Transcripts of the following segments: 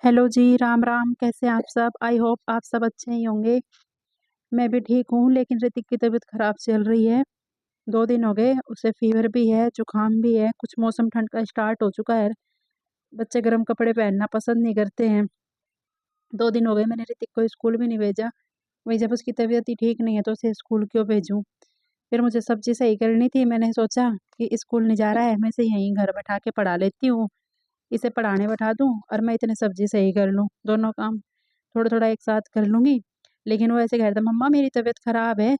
Hello जी, राम राम। कैसे हैं आप सब? आई होप आप सब अच्छे ही होंगे। मैं भी ठीक हूँ, लेकिन ऋतिक की तबीयत खराब चल रही है। 2 दिन हो गए, उसे फीवर भी है, जुकाम भी है, कुछ मौसम ठंड का स्टार्ट हो चुका है। बच्चे गर्म कपड़े पहनना पसंद नहीं करते हैं। 2 दिन हो गए मैंने ऋतिक को स्कूल भी नहीं भेजा। वही जब उसकी तबीयत ही ठीक नहीं है तो उसे स्कूल क्यों भेजूँ? फिर मुझे सब्जी सही करनी थी, मैंने सोचा कि स्कूल नहीं जा रहा है, मैं इसे यहीं घर बैठा के पढ़ा लेती हूँ। इसे पढ़ाने बैठा दूँ और मैं इतने सब्जी सही कर लूँ, दोनों काम थोड़ा-थोड़ा एक साथ कर लूँगी। लेकिन वो ऐसे कह रहा था, मम्मा मेरी तबीयत ख़राब है,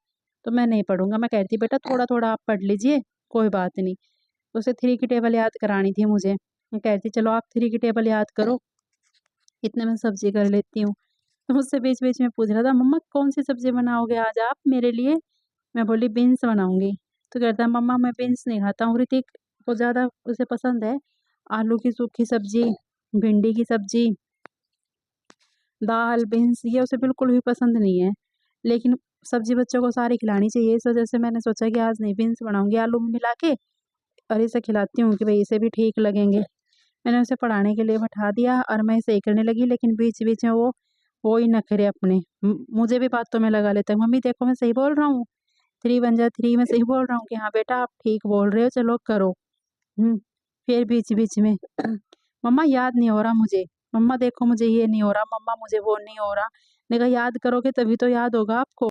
तो मैं नहीं पढ़ूँगा। मैं कह रही थी बेटा थोड़ा-थोड़ा आप पढ़ लीजिए, कोई बात नहीं। उसे 3 की टेबल याद करानी थी मुझे। मैं कह रही थी चलो आप 3 की टेबल याद करो, इतने में सब्ज़ी कर लेती हूँ। तो मुझसे बीच-बीच में पूछ रहा था, मम्मा कौन-सी सब्ज़ी बनाओगे आज आप मेरे लिए? मैं बोली बीन्स बनाऊँगी। तो कहता है मम्मा मैं बीन्स नहीं खाता हूँ। ऋतिक को ज़्यादा उसे पसंद है आलू की सूखी सब्ज़ी, भिंडी की सब्ज़ी, दाल, बीन्स ये उसे बिल्कुल भी पसंद नहीं है। लेकिन सब्ज़ी बच्चों को सारी खिलानी चाहिए, इस वज़ह से मैंने सोचा कि आज नहीं बीन्स बनाऊँगी, आलू में मिला के और इसे खिलाती हूँ कि भई इसे भी ठीक लगेंगे। मैंने उसे पढ़ाने के लिए बैठा दिया और मैं इसे ये करने लगी, लेकिन बीच-बीच में वो ही नखरे अपने मुझे भी बातों में लगा लेता है, मम्मी देखो मैं सही बोल रहा हूँ, 3 1 जा 3 मैं सही बोल रहा हूँ कि हाँ बेटा आप ठीक बोल रहे हो, चलो करो। हुँ, फिर बीच-बीच में मम्मा याद नहीं हो रहा मुझे, मम्मा देखो मुझे ये नहीं हो रहा, मम्मा मुझे वो नहीं हो रहा। मैंने कहा याद करोगे तभी तो याद होगा आपको।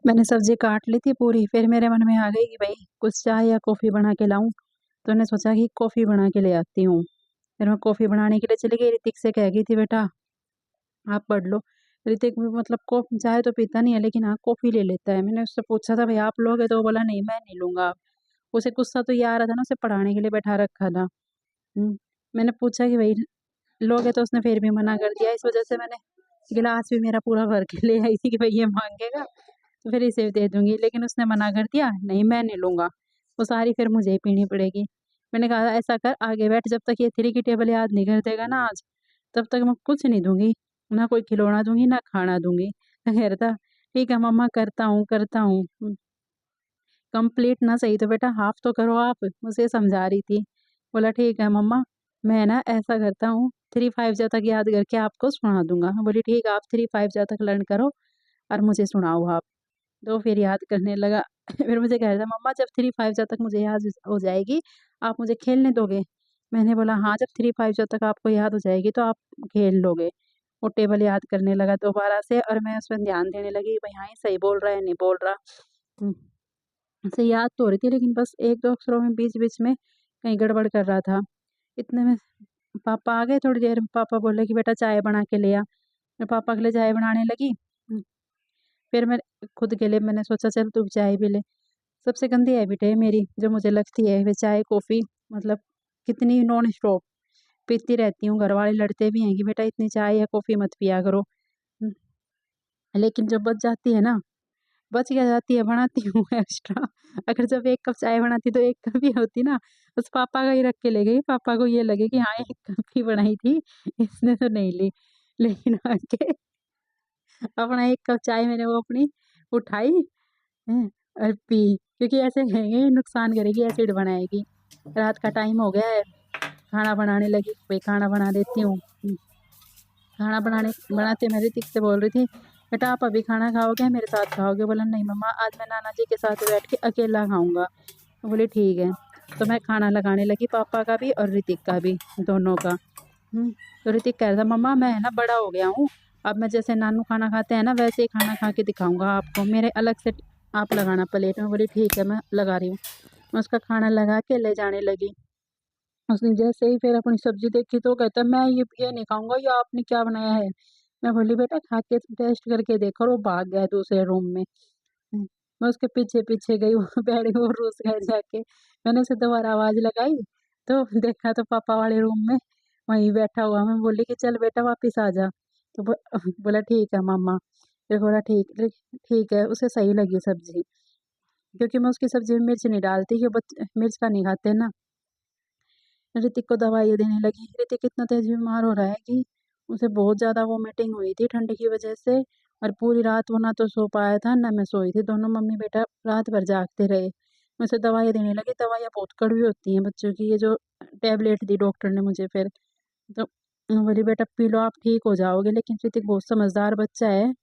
मैंने सब्ज़ी काट ली थी पूरी, फिर मेरे मन में आ गई कि भई कुछ चाय या कॉफ़ी बना के लाऊँ, तो मैंने सोचा कि कॉफ़ी बना के ले आती हूँ। फिर मैं कॉफ़ी बनाने के लिए चली गई, ऋतिक से कह गई थी बेटा आप पढ़ लो। ऋतिक भी मतलब चाय तो पीता नहीं है, लेकिन हाँ, कॉफ़ी ले लेता है। मैंने उससे पूछा था भई आप लोगे? तो वो बोला नहीं मैं नहीं लूँगा। उसे गुस्सा तो ये आ रहा था ना, उसे पढ़ाने के लिए बैठा रखा था। मैंने पूछा कि भई लोगे? तो उसने फिर भी मना कर दिया। इस वज़ह से मैंने गिलास भी मेरा पूरा भर के ले आई थी कि भई ये माँगेगा तो फिर इसे दे दूँगी, लेकिन उसने मना कर दिया, नहीं मैं नहीं लूँगा, वो सारी फिर मुझे ही पीनी पड़ेगी। मैंने कहा ऐसा कर आगे बैठ, जब तक ये 3 की टेबल याद नहीं कर देगा ना आज, तब तक मैं कुछ नहीं दूँगी, ना कोई खिलौना दूँगी, ना खाना दूँगी। तो कह रहा था, ठीक है मम्मा करता हूँ। कंप्लीट ना सही तो बेटा हाफ़ तो करो आप, उसे समझा रही थी। बोला ठीक है मम्मा, मैं ना ऐसा करता हूँ 3 5 जा तक याद करके आपको सुना दूँगा। बोली ठीक है आप 3 5 जा तक लर्न करो और मुझे सुनाओ आप। तो फिर याद करने लगा। फिर मुझे कह रहा था मम्मा जब 3 5 जा तक मुझे याद हो जाएगी, आप मुझे खेलने दोगे? मैंने बोला हाँ, जब 3 5 जा तक आपको याद हो जाएगी तो आप खेल लोगे। वो टेबल याद करने लगा दोबारा से और मैं उसमें ध्यान देने लगी भई हाँ, ये सही बोल रहा है, नहीं बोल रहा। हुँ, उसे याद तो हो रही थी, लेकिन बस 1-2 अक्षरों में बीच-बीच में कहीं गड़बड़ कर रहा था। इतने में पापा आ गए, थोड़ी देर में पापा बोले कि बेटा चाय बना के ले आ। मैं पापा के लिए चाय बनाने लगी। फिर मैं खुद के लिए मैंने सोचा चल तू भी चाय पी ले। सबसे गंदी हैबिट है मेरी जो मुझे लगती है वो चाय, कॉफ़ी, मतलब कितनी नॉन स्टॉप पीती रहती हूँ। घरवाले लड़ते भी हैं कि बेटा इतनी चाय या कॉफ़ी मत पिया करो। हुँ, लेकिन जब बच जाती है ना, बच क्या जाती है, बनाती हूँ एक्स्ट्रा। अगर जब 1 कप चाय बनाती तो 1 कप ही होती ना, बस पापा का ही रख के ले गई। पापा को ये लगे कि हाँ 1 कप ही बनाई थी, इसने तो नहीं ली। लेकिन आके अपना 1 कप चाय मैंने वो अपनी उठाई, हैं, और पी, क्योंकि ऐसे ये नुकसान करेगी, एसिड बनाएगी। रात का टाइम हो गया है, खाना बनाने लगी, भाई खाना बना देती हूँ। खाना बनाते मैं ऋतिक से बोल रही थी, बेटा आप अभी खाना खाओगे मेरे साथ खाओगे? बोला नहीं मम्मा, आज मैं नाना जी के साथ बैठ के अकेला खाऊंगा। बोली ठीक है। तो मैं खाना लगाने लगी, पापा का भी और ऋतिक का भी, दोनों का। तो ऋतिक कह रहा था मम्मा मैं है ना बड़ा हो गया हूँ, अब मैं जैसे नानू खाना खाते हैं ना वैसे ही खाना खा के दिखाऊंगा आपको, मेरे अलग से आप लगाना प्लेट में। बोली ठीक है, मैं लगा रही हूँ। मैं उसका खाना लगा के ले जाने लगी। उसने जैसे ही फिर अपनी सब्जी देखी तो कहता मैं ये नहीं खाऊंगा, ये आपने क्या बनाया है? मैं बोली बेटा खा के टेस्ट करके देखो। और वो भाग गया दूसरे रूम में। मैं उसके पीछे पीछे गई, वो बैठ गई, वो रूस गए जाके। मैंने उसे दोबारा आवाज लगाई तो देखा तो पापा वाले रूम में वहीं बैठा हुआ। मैं बोली कि चल बेटा वापिस आ जा। तो बोला ठीक है मम्मा। फिर बोला ठीक ठीक है, उसे सही लगी सब्जी, क्योंकि मैं उसकी सब्जी में मिर्च नहीं डालती, कि बच्चे मिर्च का नहीं खाते ना। ऋतिक को दवाइयाँ देने लगी। ऋतिक इतना तेज बीमार हो रहा है कि उसे बहुत ज़्यादा वोमिटिंग हुई थी ठंड की वजह से। और पूरी रात वो ना तो सो पाया था ना मैं सोई थी, दोनों मम्मी बेटा रात भर जागते रहे। मैं उसे दवाइयाँ देने लगी। दवाइयाँ बहुत कड़वी होती हैं बच्चों की, ये जो टैबलेट दी डॉक्टर ने मुझे फिर। तो मैं बोली बेटा पी लो आप ठीक हो जाओगे। लेकिन ऋतिक बहुत समझदार बच्चा है,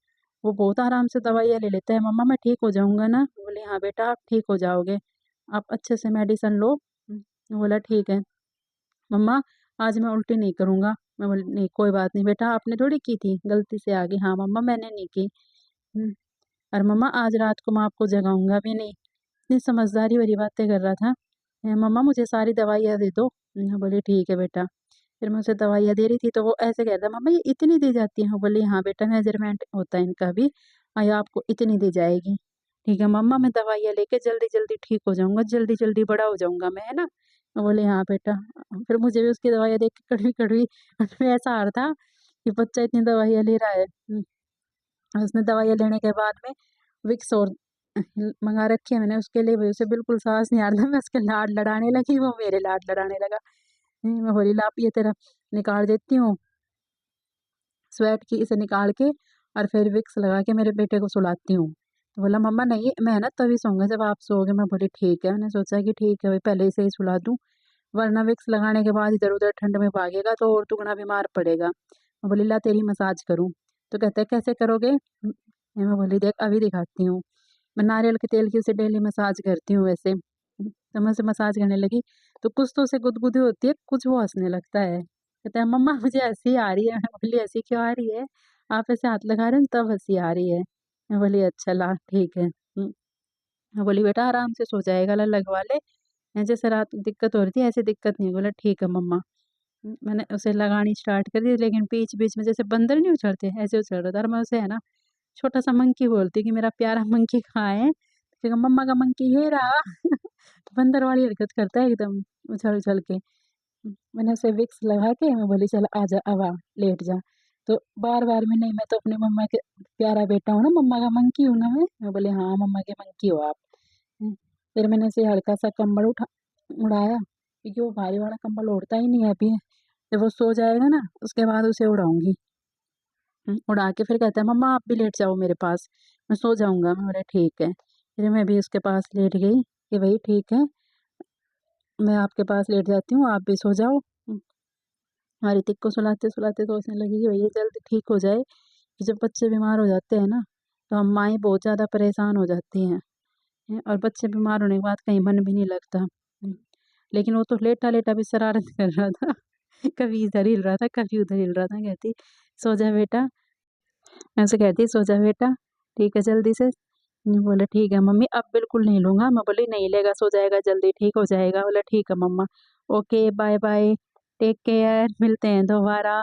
वो बहुत आराम से दवाइयाँ ले लेता है। मम्मा मैं ठीक हो जाऊंगा ना? बोली हाँ बेटा आप ठीक हो जाओगे, आप अच्छे से मेडिसिन लो। बोला ठीक है मम्मा, आज मैं उल्टी नहीं करूँगा। मैं बोली नहीं कोई बात नहीं बेटा, आपने थोड़ी की थी, गलती से आ गई। हाँ मम्मा मैंने नहीं की। हुँ, और मम्मा आज रात को मैं आपको जगाऊँगा भी नहीं। इतनी समझदारी भरी बातें कर रहा था। मम्मा मुझे सारी दवाइयाँ दे दो। मैं बोली ठीक है बेटा। फिर मैं उसे दवाइयाँ दे रही थी तो वो ऐसे कह रहा था मम्मा ये इतनी दी जाती है? मैं बोली हाँ बेटा मेजरमेंट होता है इनका भी, ये आपको इतनी दी जाएगी। ठीक है मम्मा, मैं दवाइयाँ लेके जल्दी-जल्दी ठीक हो जाऊँगा, जल्दी-जल्दी बड़ा हो जाऊँगा मैं, है ना? मैं बोली हाँ बेटा। फिर मुझे भी उसकी दवाइयाँ देख के कड़वी-कड़वी मन में ऐसा आ रहा था कि बच्चा इतनी दवाइयाँ ले रहा है। और उसने दवाइयाँ लेने के बाद में विक्स और मँगा रखी है मैंने उसके लिए, भी उसे बिल्कुल साँस नहीं आ रहा था। मैं उसके लाड लड़ाने लगी, वो मेरे लाड लड़ाने लगा। मैं बोली ला ये तेरा निकाल देती हूँ स्वेट की, इसे निकाल के और फिर विक्स लगा के मेरे बेटे को सुलाती हूँ। तो बोला मम्मा नहीं मैं ना तभी सोऊँगा जब आप सोओगे। मैं बोली ठीक है। मैंने सोचा कि ठीक है भाई पहले इसे ही सुला दूँ, वरना विक्स लगाने के बाद इधर-उधर ठंड में भागेगा तो और दुगना बीमार पड़ेगा। मैं बोली ला तेरी मसाज करूँ। तो कहता है कैसे करोगे? मैं बोली देख अभी दिखाती हूँ। मैं नारियल के तेल की उसे डेली मसाज करती हूँ वैसे। तो मैं उसे मसाज करने लगी तो कुछ तो उसे गुदगुदी होती है, कुछ वो हँसने लगता है। कहता है मम्मा मुझे हँसी आ रही है। मैं बोली हँसी क्यों आ रही है? आप ऐसे हाथ लगा रहे हो तब हँसी आ रही है। मैं बोली अच्छा ला ठीक है। मैं बोली बेटा आराम से सो जाएगा, ला लगवा ले। जैसे रात दिक्कत हो रही थी ऐसे दिक्कत नहीं। बोला ठीक है मम्मा। मैंने उसे लगानी स्टार्ट कर दी, लेकिन बीच-बीच में जैसे बंदर नहीं उछलते ऐसे उछल रहा था। और मैं उसे है ना छोटा-सा मंकी बोलती कि मेरा प्यारा मंकी कहाँ है? तो मम्मा का मंकी ये रहा। तो बंदर वाली हरकत करता है एकदम उछल-उछल के। मैंने उसे विक्स लगा के मैं बोली चल आजा अब आ, लेट जा। तो बार-बार में नहीं मैं तो अपनी मम्मा के प्यारा बेटा हूँ ना, मम्मा का मंकी हूँ ना मैं। मैं बोली हाँ मम्मा के मंकी हो आप। हुँ, फिर मैंने उसे हल्का-सा कंबल उड़ाया, क्योंकि वो भारी वाला कंबल ओढ़ता ही नहीं है अभी। जब वो सो जाएगा ना उसके बाद उसे उड़ाऊँगी। उड़ा के फिर कहता है मम्मा आप भी लेट जाओ मेरे पास, मैं सो जाऊँगा। मैं बोला ठीक है। फिर मैं भी उसके पास लेट गई कि भई ठीक है, मैं आपके पास लेट जाती हूँ, आप भी सो जाओ। और ऋतिक को सुलाते-सुलाते सोचने लगी कि भैया जल्दी ठीक हो जाए, कि जब बच्चे बीमार हो जाते हैं ना, तो हम माएँ बहुत ज़्यादा परेशान हो जाती हैं। और बच्चे बीमार होने के बाद कहीं मन भी नहीं लगता। लेकिन वो तो लेटा-लेटा भी शरारत कर रहा था। कभी इधर हिल रहा था, कभी उधर हिल रहा था। कहती सो जा बेटा। मैं उसे कहती सो जा बेटा, ठीक है जल्दी से। बोला ठीक है मम्मी अब बिल्कुल नहीं लूँगा। मैं बोली नहीं लेगा, सो जाएगा जल्दी ठीक हो जाएगा। बोला ठीक है मम्मा। ओके बाय-बाय, टेक केयर, मिलते हैं दोबारा।